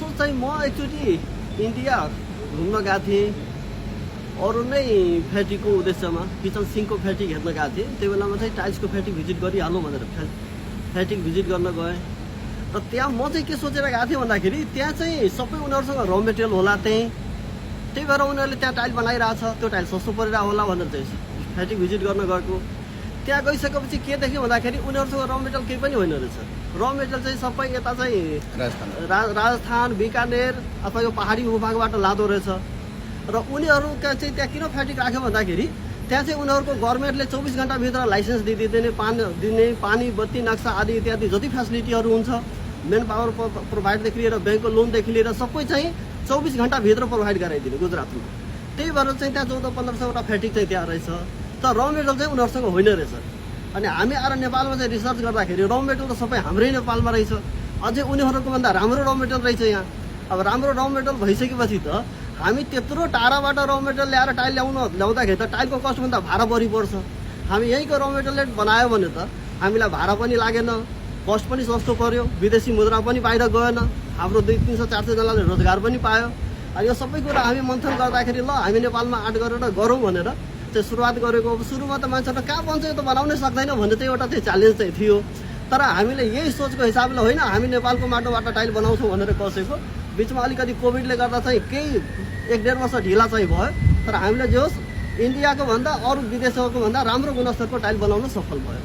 सोच चाहिँ म एकचोटि इन्डिया घुम्न गएको थिएँ अरू नै फ्याक्ट्रीको उद्देश्यमा किचन सिङ्कको फ्याक्ट्री हेर्न गएको थिएँ। त्यो बेलामा चाहिँ टाइल्सको फ्याक्ट्री भिजिट गरिहालौँ भनेर फ्याक्ट्री भिजिट गर्न गएँ र त्यहाँ म चाहिँ के सोचेर गएको थिएँ भन्दाखेरि त्यहाँ चाहिँ सबै उनीहरूसँग र मेटेरियल होला त्यही भएर उनीहरूले त्यहाँ टाइल बनाइरहेछ, त्यो टाइल सस्तो परिरहेको होला भनेर चाहिँ फ्याक्ट्री भिजिट गर्न गएको। त्यहाँ गइसकेपछि के देख्यो भन्दाखेरि उनीहरूसँग र मेटेरियल केही पनि होइन रहेछ। र मेटेरियल चाहिँ सबै यता चाहिँ राजस्थान बिकानेर अथवा यो पहाडी भूभागबाट लाँदो रहेछ। र उनीहरूका चाहिँ त्यहाँ किन फ्याक्ट्री राख्यो भन्दाखेरि त्यहाँ चाहिँ उनीहरूको गभर्मेन्टले 24 घन्टाभित्र लाइसेन्स दिने पानी बत्ती नक्सा आदि इत्यादि जति फेसिलिटीहरू हुन्छ मेन पावर प्रोभाइडदेखि लिएर ब्याङ्कको लोनदेखि लिएर सबै चाहिँ 24 घन्टाभित्र प्रोभाइड गराइदिने गुजरातमा। त्यही भएर चाहिँ त्यहाँ 1400-1500वटा फ्याक्ट्री चाहिँ त्यहाँ रहेछ। तर र मेटेरियल चाहिँ उनीहरूसँग होइन रहेछ। अनि हामी आएर नेपालमा चाहिँ रिसर्च गर्दाखेरि र मेटेरियल त सबै हाम्रै नेपालमा रहेछ। अझै उनीहरूको भन्दा राम्रो र मेटेरियल रहेछ यहाँ। अब राम्रो र मेटेरियल भइसकेपछि त हामी त्यत्रो टाढाबाट र मेटेरियल ल्याएर टाइल ल्याउँदाखेरि त टाइलको कस्टभन्दा भाडा बढी पर्छ। हामी यहीँको र मेटेरियल बनायो भने त हामीलाई भाडा पनि लागेन, कस्ट पनि सस्तो पर्यो, विदेशी मुद्रा पनि बाहिर गएन, हाम्रो 200-300-400 जनाले रोजगार पनि पायो। अनि यो सबै कुरा हामी मन्थन गर्दाखेरि ल हामी नेपालमा आर्ट गरेर गरौँ भनेर चाहिँ सुरुवात गरेको। अब सुरुमा त मान्छेहरू कहाँ बन्छ यो त बनाउनै सक्दैन भन्ने चाहिँ एउटा चाहिँ च्यालेन्ज चाहिँ थियो। तर हामीले यही सोचको हिसाबले होइन हामी नेपालको माटोबाट टाइल बनाउँछौँ भनेर बसेको। बिचमा अलिकति कोभिडले गर्दा चाहिँ केही 1-1.5 वर्ष ढिला चाहिँ भयो। तर हामीले जे होस् इन्डियाको भन्दा अरू विदेशको भन्दा राम्रो गुणस्तरको टाइल बनाउन सफल भयो।